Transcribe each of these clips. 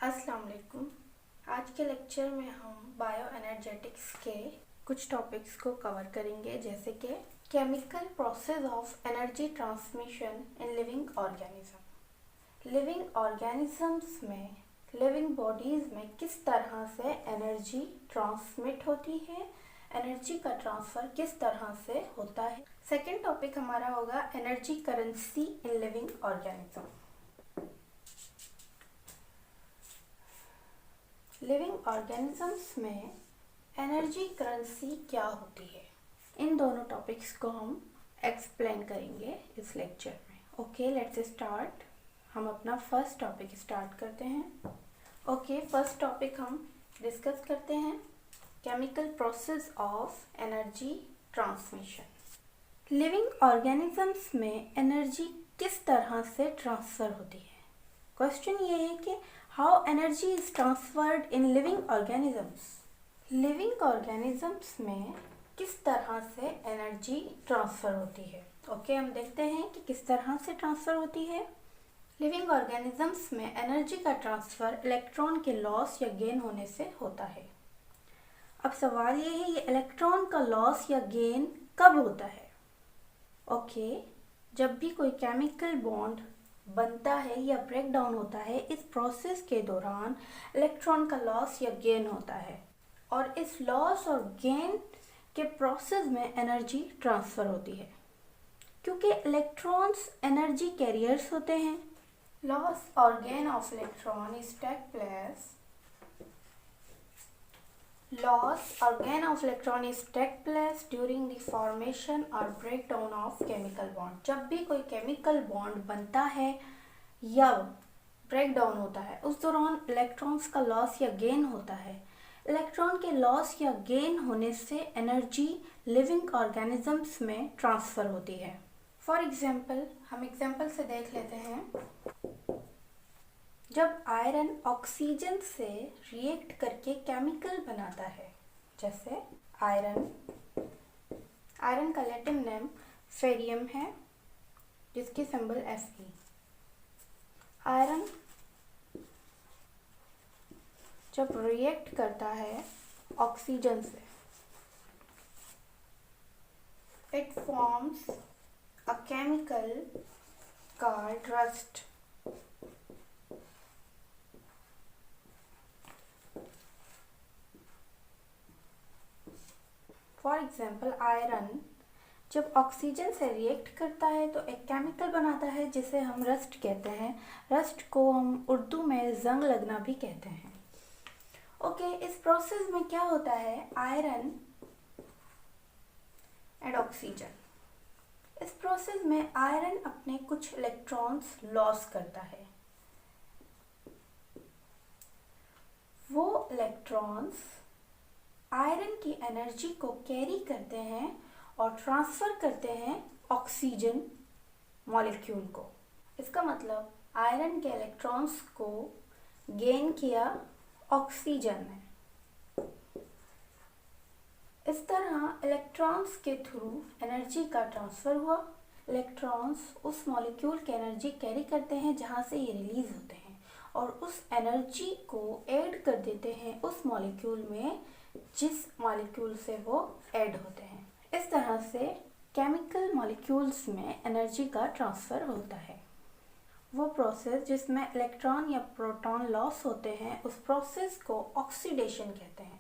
अस्सलाम वालेकुम। आज के लेक्चर में हम बायो एनर्जेटिक्स के कुछ टॉपिक्स को कवर करेंगे, जैसे कि chemical process of energy transmission in living organism. Living organisms में, लिविंग बॉडीज़ में किस तरह से एनर्जी ट्रांसमिट होती है, एनर्जी का ट्रांसफ़र किस तरह से होता है। सेकेंड टॉपिक हमारा होगा energy currency in living organism. Living organisms में एनर्जी करेंसी क्या होती है, इन दोनों टॉपिक्स को हम एक्सप्लेन करेंगे इस लेक्चर में। Okay, let's start. हम अपना फर्स्ट टॉपिक स्टार्ट करते हैं। ओके, फर्स्ट टॉपिक हम डिस्कस करते हैं chemical process of energy transmission. Living organisms में एनर्जी किस तरह से ट्रांसफ़र होती है। क्वेश्चन ये है कि how energy is transferred in living organisms. Living organisms में किस तरह से एनर्जी ट्रांसफ़र होती है। ओके, हम देखते हैं कि किस तरह से ट्रांसफ़र होती है। लिविंग ऑर्गेनिजम्स में एनर्जी का ट्रांसफ़र इलेक्ट्रॉन के लॉस या गेन होने से होता है। अब सवाल ये है, ये इलेक्ट्रॉन का लॉस या गेन कब होता है। ओके, जब भी कोई केमिकल बॉन्ड बनता है या ब्रेक डाउन होता है, इस प्रोसेस के दौरान इलेक्ट्रॉन का लॉस या गेन होता है, और इस लॉस और गेन के प्रोसेस में एनर्जी ट्रांसफ़र होती है, क्योंकि इलेक्ट्रॉन्स एनर्जी कैरियर्स होते हैं। लॉस और gain of electron is take place Loss or gain of electron is take place during the formation or breakdown of chemical bond। जब भी कोई केमिकल बॉन्ड बनता है या ब्रेक डाउन होता है, उस दौरान इलेक्ट्रॉन्स का लॉस या गेन होता है। इलेक्ट्रॉन के लॉस या गेन होने से एनर्जी लिविंग ऑर्गेनिजम्स में ट्रांसफ़र होती है। फॉर एग्जाम्पल, हम एग्जाम्पल से देख लेते हैं। जब आयरन ऑक्सीजन से रिएक्ट करके केमिकल बनाता है, जैसे आयरन का लैटिन नेम फेरियम है, जिसकी सिंबल Fe। आयरन जब रिएक्ट करता है ऑक्सीजन से, it forms a chemical called rust. For example, iron जब ऑक्सीजन से रिएक्ट करता है तो एक केमिकल बनाता है जिसे हम रस्ट कहते हैं। रस्ट को हम उर्दू में जंग लगना भी कहते हैं। ओके, इस प्रोसेस में क्या होता है, आयरन एंड ऑक्सीजन, इस प्रोसेस में आयरन अपने कुछ इलेक्ट्रॉन्स लॉस करता है। वो इलेक्ट्रॉन्स आयरन की एनर्जी को कैरी करते हैं और ट्रांसफ़र करते हैं ऑक्सीजन मॉलिक्यूल को। इसका मतलब आयरन के इलेक्ट्रॉन्स को गेन किया ऑक्सीजन ने। इस तरह इलेक्ट्रॉन्स के थ्रू एनर्जी का ट्रांसफ़र हुआ। इलेक्ट्रॉन्स उस मॉलिक्यूल की एनर्जी कैरी करते हैं जहाँ से ये रिलीज़ होते हैं, और उस एनर्जी को ऐड कर देते हैं उस मॉलिक्यूल में जिस मॉलिक्यूल से वो ऐड होते हैं। इस तरह से केमिकल मॉलिक्यूल्स में एनर्जी का ट्रांसफ़र होता है। वो प्रोसेस जिसमें इलेक्ट्रॉन या प्रोटॉन लॉस होते हैं, उस प्रोसेस को ऑक्सीडेशन कहते हैं,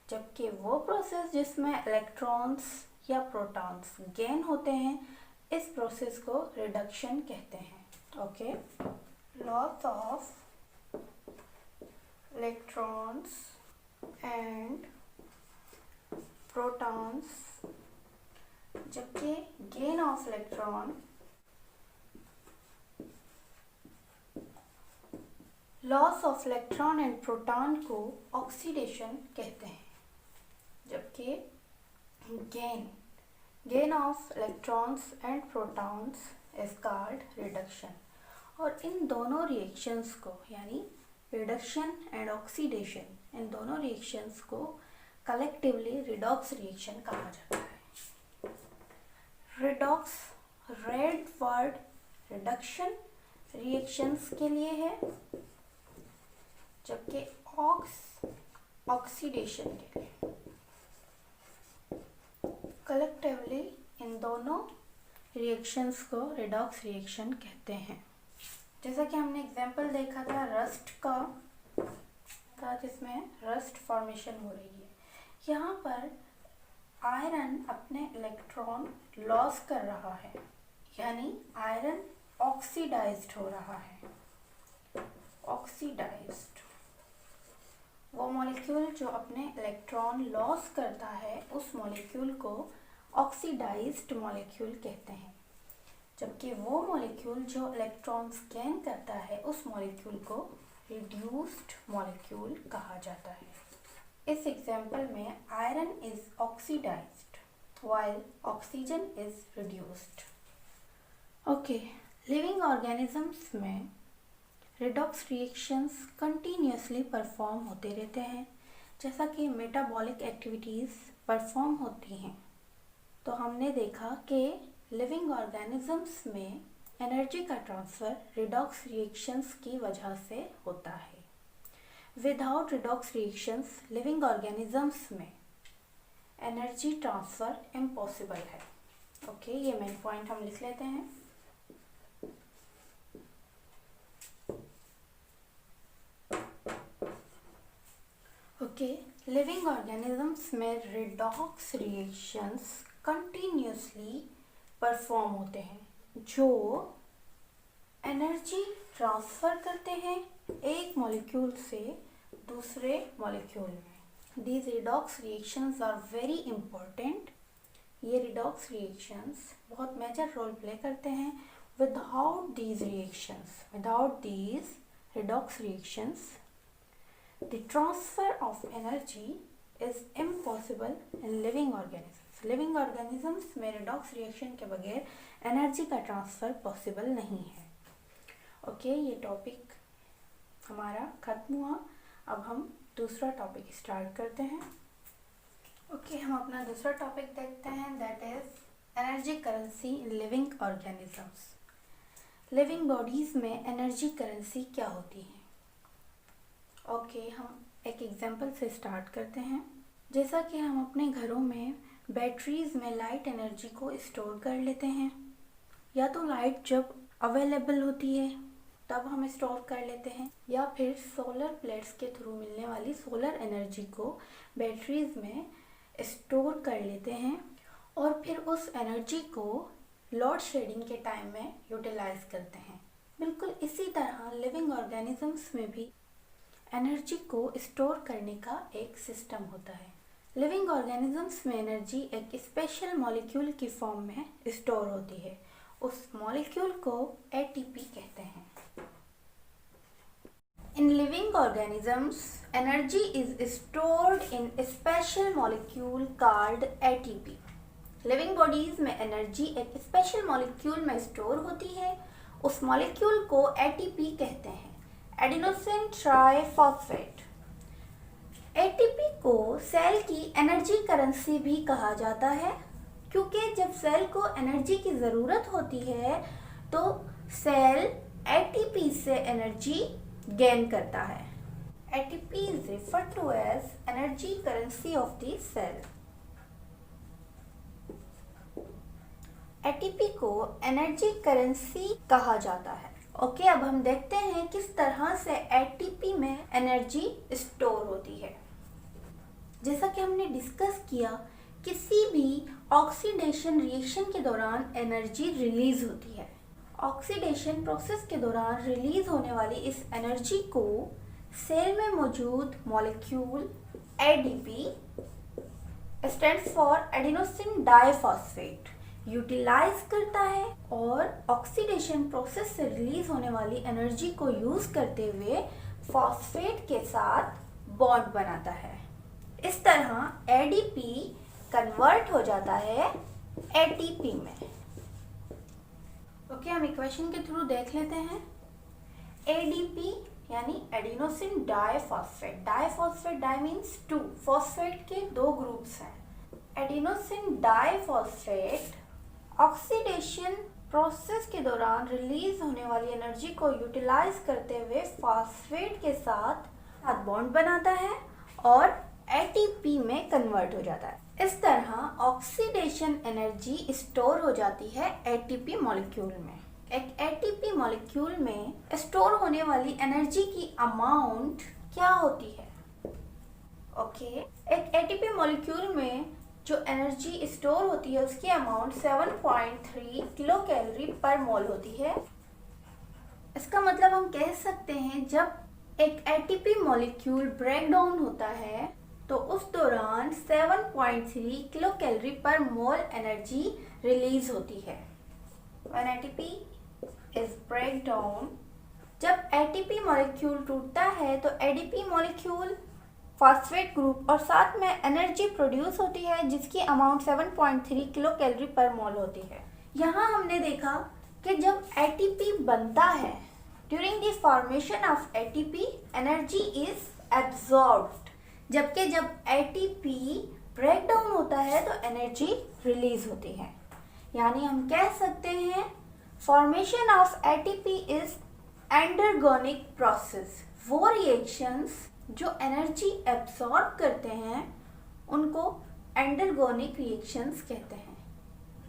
जबकि वो प्रोसेस जिसमें इलेक्ट्रॉन्स या प्रोटॉन्स गेन होते हैं, इस प्रोसेस को रिडक्शन कहते हैं। Okay, loss of electrons and protons, जबकि gain of electron, loss of electron and proton को ऑक्सीडेशन कहते हैं, जबकि gain of electrons and protons is called reduction. और इन दोनों रिएक्शंस को, यानी रिडक्शन एंड ऑक्सीडेशन, इन दोनों रिएक्शंस को कलेक्टिवली रिडॉक्स रिएक्शन कहा जाता है। Redox red word reduction reactions के लिए है, जबकि ऑक्सीडेशन के लिए। कलेक्टिवली इन दोनों रिएक्शंस को रेडॉक्स रिएक्शन कहते हैं। जैसा कि हमने एग्जांपल देखा था रस्ट का, जिसमें रस्ट फॉर्मेशन हो रही है। यहाँ पर आयरन अपने इलेक्ट्रॉन लॉस कर रहा है, यानी आयरन ऑक्सीडाइज्ड हो रहा है। ऑक्सीडाइज्ड वो मॉलिक्यूल जो अपने इलेक्ट्रॉन लॉस करता है, उस मॉलिक्यूल को ऑक्सीडाइज्ड मॉलिक्यूल कहते हैं। जबकि वो मॉलिक्यूल जो इलेक्ट्रॉन्स गेन करता है, उस मॉलिक्यूल को रिड्यूस्ड मॉलिक्यूल कहा जाता है। इस एग्जाम्पल में iron is oxidized while oxygen is reduced. Okay, living organisms में रेडॉक्स रिएक्शंस कंटिन्यूसली परफॉर्म होते रहते हैं। जैसा कि मेटाबॉलिक एक्टिविटीज़ परफॉर्म होती हैं, तो हमने देखा कि लिविंग ऑर्गेनिजम्स में एनर्जी का ट्रांसफ़र रेडॉक्स रिएक्शंस की वजह से होता है। Without redox reactions living organisms में एनर्जी ट्रांसफ़र इम्पॉसिबल है। ओके, ये मेन पॉइंट हम लिख लेते हैं। ओके, लिविंग ऑर्गेनिजम्स में रेडॉक्स रिएक्शंस कंटिन्यूसली परफॉर्म होते हैं, जो एनर्जी ट्रांसफ़र करते हैं एक मॉलिक्यूल से दूसरे मॉलिक्यूल में। These redox reactions are very important. ये रिडॉक्स रिएक्शंस बहुत मेजर रोल प्ले करते हैं। Without these redox reactions the transfer of energy is impossible in living organisms. Living organisms में रिडॉक्स रिएक्शन के बगैर एनर्जी का ट्रांसफ़र पॉसिबल नहीं है। ओके, ये टॉपिक हमारा ख़त्म हुआ। अब हम दूसरा टॉपिक स्टार्ट करते हैं। ओके, हम अपना दूसरा टॉपिक देखते हैं, that is energy currency in living organisms. Living bodies में एनर्जी करेंसी क्या होती है? ओके, हम एक एग्जांपल से स्टार्ट करते हैं। जैसा कि हम अपने घरों में बैटरीज में लाइट एनर्जी को स्टोर कर लेते हैं, या तो लाइट जब अवेलेबल होती है तब हम स्टोर कर लेते हैं, या फिर सोलर प्लेट्स के थ्रू मिलने वाली सोलर एनर्जी को बैटरीज में स्टोर कर लेते हैं और फिर उस एनर्जी को लोड शेडिंग के टाइम में यूटिलाइज करते हैं। बिल्कुल इसी तरह लिविंग ऑर्गेनिजम्स में भी एनर्जी को स्टोर करने का एक सिस्टम होता है। लिविंग ऑर्गेनिजम्स में एनर्जी एक स्पेशल मॉलिक्यूल की फॉर्म में स्टोर होती है। उस मॉलिक्यूल को एटीपी कहते हैं। इन living organisms energy is stored in special molecule called ATP. Living bodies में एनर्जी एक स्पेशल मॉलिक्यूल में स्टोर होती है। उस मॉलिक्यूल को एटीपी कहते हैं, एडिनोसिन ट्राइफॉस्फेट। एटीपी को सेल की एनर्जी करेंसी भी कहा जाता है, क्योंकि जब सेल को एनर्जी की ज़रूरत होती है तो सेल एटीपी से एनर्जी गेन करता है। ATP is referred to as energy currency of the cell. ATP को एनर्जी करेंसी कहा जाता है। ओके, अब हम देखते हैं किस तरह से एटीपी में एनर्जी स्टोर होती है। जैसा कि हमने डिस्कस किया, किसी भी ऑक्सीडेशन रिएक्शन के दौरान एनर्जी रिलीज होती है। ऑक्सीडेशन प्रोसेस के दौरान रिलीज होने वाली इस एनर्जी को सेल में मौजूद molecule ADP stands for adenosine diphosphate utilize करता है और ऑक्सीडेशन प्रोसेस से रिलीज होने वाली एनर्जी को यूज करते हुए फॉस्फेट के साथ बॉन्ड बनाता है। इस तरह एडीपी कन्वर्ट हो जाता है एटीपी में। ओके, हम इक्वेशन के थ्रू देख लेते हैं। एडीपी यानी adenosine diphosphate. Diphosphate, di means two, phosphate के दो ग्रुप्स हैं। एडिनोसिन डाइफॉस्फेट ऑक्सीडेशन प्रोसेस के दौरान रिलीज होने वाली एनर्जी को यूटिलाइज करते हुए फॉस्फेट के साथ साथ बॉन्ड बनाता है और एटीपी में कन्वर्ट हो जाता है। इस तरह ऑक्सीडेशन एनर्जी स्टोर हो जाती है एटीपी मॉलिक्यूल में। एक एटीपी मॉलिक्यूल में स्टोर होने वाली एनर्जी की अमाउंट क्या होती है? एक एटीपी मॉलिक्यूल में जो एनर्जी स्टोर होती है उसकी अमाउंट 7.3 किलो कैलोरी पर मोल होती है। इसका मतलब हम कह सकते हैं जब एक एटीपी मॉलिक्यूल ब्रेक डाउन होता है तो उस दौरान 7.3 किलो कैलोरी पर मोल एनर्जी रिलीज होती है। When ATP is break down, जब एटीपी मॉलिक्यूल टूटता है तो एडीपी मॉलिक्यूल फॉस्फेट ग्रुप और साथ में एनर्जी प्रोड्यूस होती है जिसकी अमाउंट 7.3 किलो कैलोरी पर मोल होती है। यहाँ हमने देखा कि जब एटीपी बनता है during the formation of ATP energy is absorbed, जबकि जब एटीपी ब्रेक डाउन होता है तो एनर्जी रिलीज होती है। यानी हम कह सकते हैं formation of ATP is endergonic process. वो रिएक्शंस जो एनर्जी एब्सॉर्ब करते हैं उनको एंडरगोनिक रिएक्शंस कहते हैं,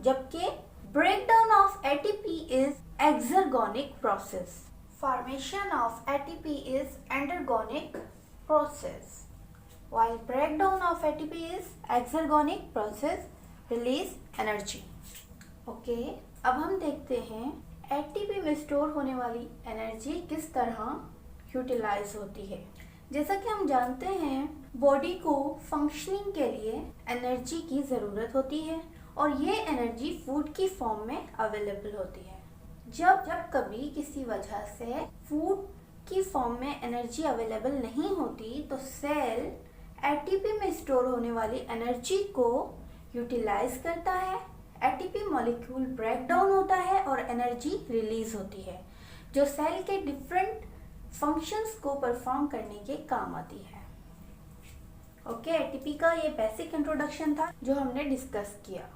जबकि breakdown of ATP is exergonic process. Formation of ATP is endergonic process while breakdown of ATP is exergonic process release energy। अब हम देखते हैं एटीपी में स्टोर होने वाली एनर्जी किस तरह यूटिलाइज होती है। जैसा कि हम जानते हैं बॉडी को फंक्शनिंग के लिए एनर्जी की ज़रूरत होती है और ये एनर्जी फूड की फॉर्म में अवेलेबल होती है। जब कभी किसी वजह से फूड की फॉर्म में एनर्जी अवेलेबल नहीं होती तो सेल एटीपी में स्टोर होने वाली एनर्जी को यूटिलाइज करता है। एटीपी मॉलिक्यूल ब्रेक डाउन होता है और एनर्जी रिलीज होती है जो सेल के डिफरेंट फंक्शंस को परफॉर्म करने के काम आती है। एटीपी का ये बेसिक इंट्रोडक्शन था जो हमने डिस्कस किया।